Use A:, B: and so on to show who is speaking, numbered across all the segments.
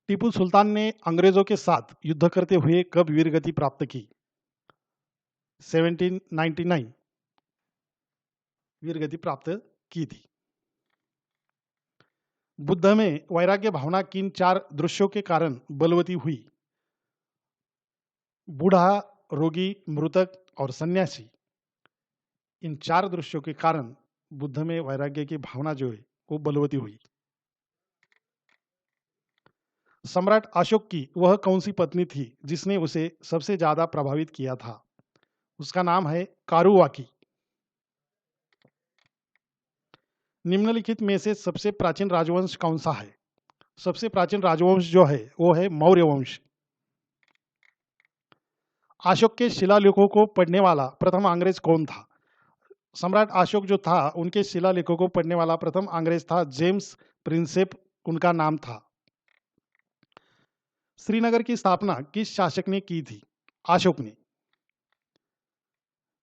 A: टीपू सुल्तान ने अंग्रेजों के साथ युद्ध करते हुए कब वीरगति प्राप्त की? 1799 वीरगति प्राप्त की थी। बुद्ध में वैराग्य भावना किन चार दृश्यों के कारण बलवती हुई? बूढ़ा, रोगी, मृतक और सन्यासी। इन चार दृश्यों के कारण बुद्ध में वैराग्य की भावना जो है वो बलवती हुई। सम्राट अशोक की वह कौन सी पत्नी थी जिसने उसे सबसे ज्यादा प्रभावित किया था? उसका नाम है कारुवाकी। निम्नलिखित में से सबसे प्राचीन राजवंश कौन सा है? सबसे प्राचीन राजवंश जो है वो है मौर्य वंश। अशोक के शिलालेखों को पढ़ने वाला प्रथम अंग्रेज कौन था? सम्राट अशोक जो था उनके शिलालेखों को पढ़ने वाला प्रथम अंग्रेज था जेम्स प्रिंसेप, उनका नाम था। श्रीनगर की स्थापना किस शासक ने की थी? अशोक ने।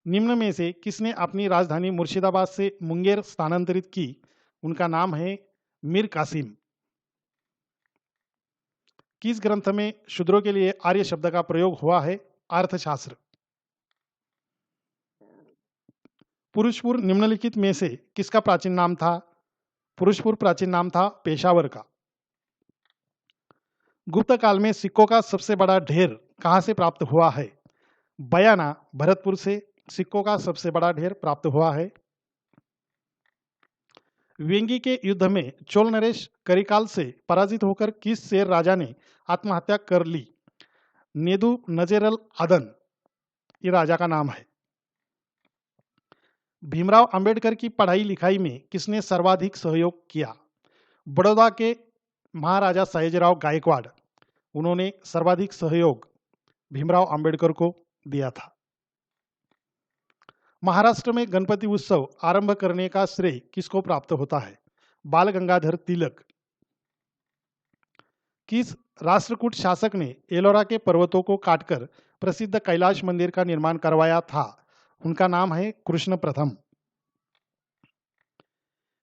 A: निम्न में से किसने अपनी राजधानी मुर्शिदाबाद से मुंगेर स्थानांतरित की? उनका नाम है मीर कासिम। किस ग्रंथ में शूद्रों के लिए आर्य शब्द का प्रयोग हुआ है? अर्थशास्त्र। पुरुषपुर निम्नलिखित में से किसका प्राचीन नाम था? पुरुषपुर प्राचीन नाम था पेशावर का। गुप्त काल में सिक्कों का सबसे बड़ा ढेर कहां से प्राप्त हुआ है? बयाना, भरतपुर से सिक्कों का सबसे बड़ा ढेर प्राप्त हुआ है। वेंगी के युद्ध में चोल नरेश करिकाल से पराजित होकर किस शेर राजा ने आत्महत्या कर ली? नेदू नजेरल आदन ये राजा का नाम है। भीमराव अंबेडकर की पढ़ाई लिखाई में किसने सर्वाधिक सहयोग किया? बड़ौदा के महाराजा सयाजीराव गायकवाड़, उन्होंने सर्वाधिक सहयोग भीमराव अंबेडकर को दिया था। महाराष्ट्र में गणपति उत्सव आरंभ करने का श्रेय किसको प्राप्त होता है? बाल गंगाधर तिलक। किस राष्ट्रकूट शासक ने एलोरा के पर्वतों को काटकर प्रसिद्ध कैलाश मंदिर का निर्माण करवाया था? उनका नाम है कृष्ण प्रथम।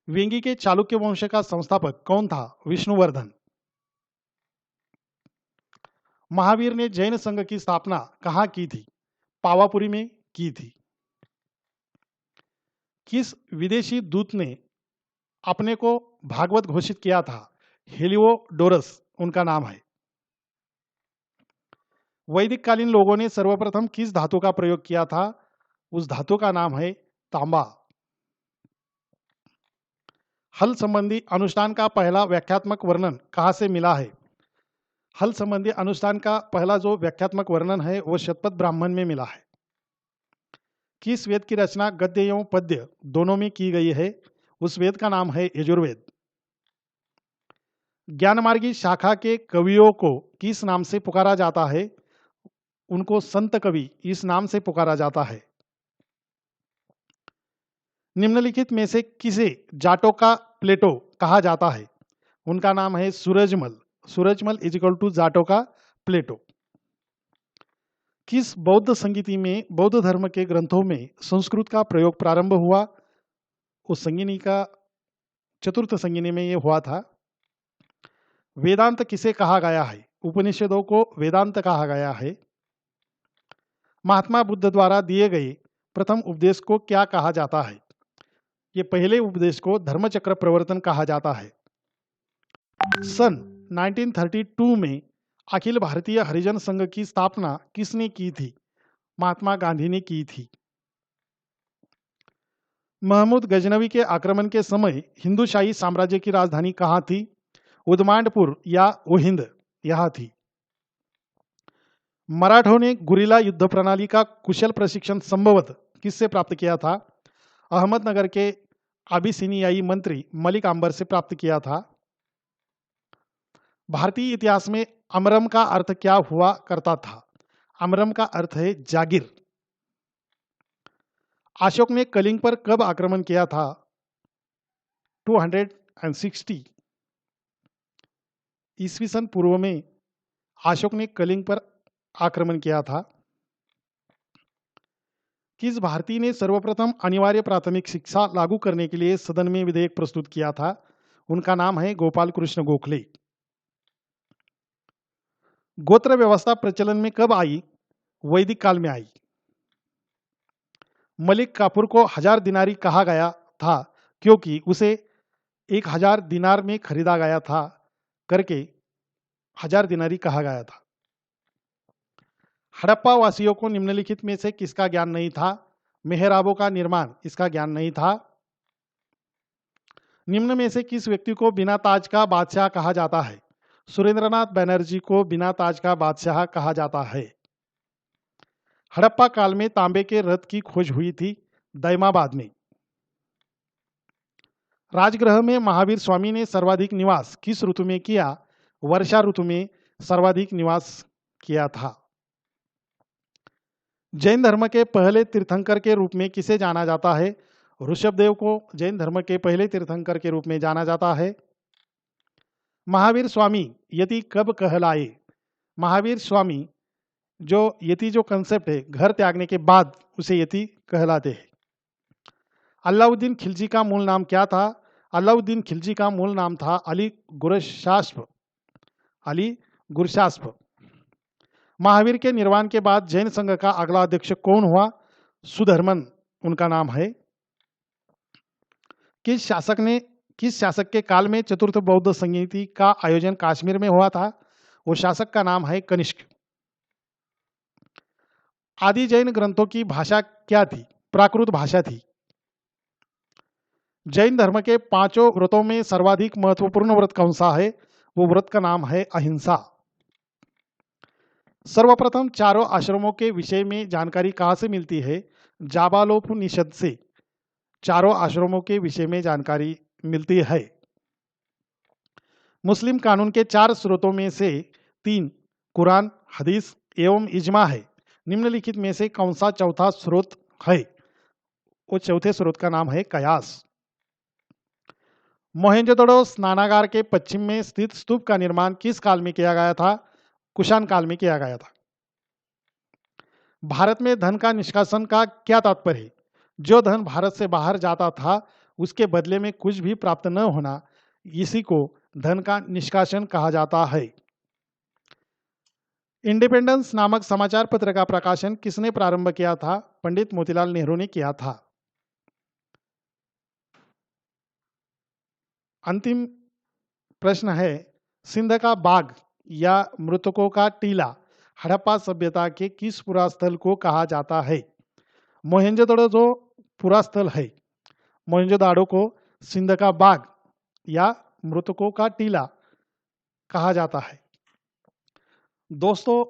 A: वेंगी के चालुक्य वंश का संस्थापक कौन था? विष्णुवर्धन। महावीर ने जैन संघ की स्थापना कहां की थी? पावापुरी में की थी। किस विदेशी दूत ने अपने को भागवत घोषित किया था? हेलियोडोरस उनका नाम है। वैदिक कालीन लोगों ने सर्वप्रथम किस धातु का प्रयोग किया था? उस धातु का नाम है तांबा। हल संबंधी अनुष्ठान का पहला व्याख्यात्मक वर्णन कहां से मिला है? हल संबंधी अनुष्ठान का पहला जो व्याख्यात्मक वर्णन है वो शतपथ ब्राह्मण में मिला है। किस वेद की रचना गद्य एवं पद्य दोनों में की गई है? उस वेद का नाम है यजुर्वेद। ज्ञानमार्गी शाखा के कवियों को किस नाम से पुकारा जाता है? उनको संत कवि इस नाम से पुकारा जाता है। निम्नलिखित में से किसे जाटों का प्लेटो कहा जाता है? उनका नाम है Surajmal. Surajmal is equal to जाटों का प्लेटो। किस बौद्ध संगीति में बौद्ध धर्म के ग्रंथों में संस्कृत का प्रयोग प्रारंभ हुआ? उस संगिनी का चतुर्थ संगिनी में यह हुआ था। वेदांत किसे कहा गया है? उपनिषदों को वेदांत कहा गया है। महात्मा बुद्ध द्वारा दिए गए प्रथम उपदेश को क्या कहा जाता है? ये पहले उपदेश को धर्मचक्र प्रवर्तन कहा जाता है। सन 1932 में अखिल भारतीय हरिजन संघ की स्थापना किसने की थी? महात्मा गांधी ने की थी। महमूद गजनवी के आक्रमण के समय हिंदूशाही साम्राज्य की राजधानी कहाँ थी? उदमांडपुर या ओहिंद यहां थी। मराठों ने गुरिल्ला युद्ध प्रणाली का कुशल प्रशिक्षण संभवतः किससे प्राप्त किया था? अहमदनगर के अबिसिनियाई मंत्री मलिक अंबर से प्राप्त किया था। भारतीय इतिहास में अमरम का अर्थ क्या हुआ करता था? अमरम का अर्थ है जागीर। अशोक ने कलिंग पर कब आक्रमण किया था? 260 ईस्वी सन पूर्व में अशोक ने कलिंग पर आक्रमण किया था। किस भारतीय ने सर्वप्रथम अनिवार्य प्राथमिक शिक्षा लागू करने के लिए सदन में विधेयक प्रस्तुत किया था? उनका नाम है गोपाल कृष्ण गोखले। गोत्र व्यवस्था प्रचलन में कब आई? वैदिक काल में आई। मलिक काफूर को 1000 दिनारी कहा गया था क्योंकि उसे 1000 दिनार में खरीदा गया था करके 1000 दिनारी कहा गया था। हड़प्पा वासियों को निम्नलिखित में से किसका ज्ञान नहीं था? मेहराबों का निर्माण, इसका ज्ञान नहीं था। निम्न में से किस व्यक्ति को बिना ताज का बादशाह कहा जाता है? सुरेंद्रनाथ बनर्जी को बिना ताज का बादशाह कहा जाता है। हड़प्पा काल में तांबे के रथ की खोज हुई थी दैमाबाद में। राजगृह में महावीर स्वामी ने सर्वाधिक निवास किस ऋतु में किया? वर्षा ऋतु में सर्वाधिक निवास किया था। जैन धर्म के पहले तीर्थंकर के रूप में किसे जाना जाता है? ऋषभदेव को जैन धर्म के पहले तीर्थंकर के रूप में जाना जाता है। महावीर स्वामी यति कब कहलाए? महावीर स्वामी जो यति जो कंसेप्ट है घर त्यागने के बाद उसे यति कहलाते हैं। अलाउद्दीन खिलजी का मूल नाम क्या था? अलाउद्दीन खिलजी का मूल नाम था अली गुरशास्प। अली गुरशास्प। महावीर के निर्वाण के बाद जैन संघ का अगला अध्यक्ष कौन हुआ? सुधर्मन उनका नाम है। किस शासक के काल में चतुर्थ बौद्ध संहिता का आयोजन कश्मीर में हुआ था? वो शासक का नाम है कनिष्क। आदि जैन ग्रंथों की भाषा क्या थी? प्राकृत भाषा थी। जैन धर्म के 5 व्रतों में सर्वाधिक महत्वपूर्ण व्रत कौन सा है? वो व्रत का नाम है अहिंसा। सर्वप्रथम चारों आश्रमों के विषय में जानकारी कहाँ से मिलती है? जाबालोपनिषद से चारों आश्रमों के विषय में जानकारी मिलती है। मुस्लिम कानून के 4 स्रोतों में से 3 कुरान, हदीस एवं इजमा है। निम्नलिखित में से कौन सा चौथा स्रोत है? वो चौथे स्रोत का नाम है कयास। मोहेंजोदड़ो स्नानागार के पश्चिम में स्थित स्तूप का निर्माण किस काल में किया गया था? कुषाण काल में किया गया था। भारत में धन का निष्कासन का क्या तात्पर्य है? जो धन भारत से बाहर जाता था उसके बदले में कुछ भी प्राप्त न होना, इसी को धन का निष्कासन कहा जाता है। इंडिपेंडेंस नामक समाचार पत्र का प्रकाशन किसने प्रारंभ किया था? पंडित मोतीलाल नेहरू ने किया था। अंतिम प्रश्न है, सिंध का बाग या मृतकों का टीला हड़प्पा सभ्यता के किस पुरास्थल को कहा जाता है? मोहेंजोदड़ो जो पुरास्थल है, मोहेंजोदाड़ो को सिंध का बाग या मृतकों का टीला कहा जाता है। दोस्तों,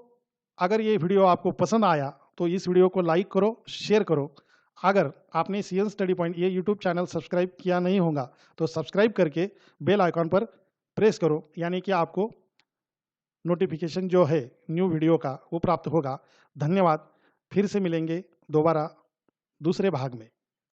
A: अगर ये वीडियो आपको पसंद आया तो इस वीडियो को लाइक करो, शेयर करो। अगर आपने सीएन स्टडी पॉइंट ये यूट्यूब चैनल सब्सक्राइब किया नहीं होगा तो सब्सक्राइब करके बेल आइकॉन पर प्रेस करो, यानी कि आपको नोटिफिकेशन जो है न्यू वीडियो का वो प्राप्त होगा। धन्यवाद। फिर से मिलेंगे दोबारा दूसरे भाग में।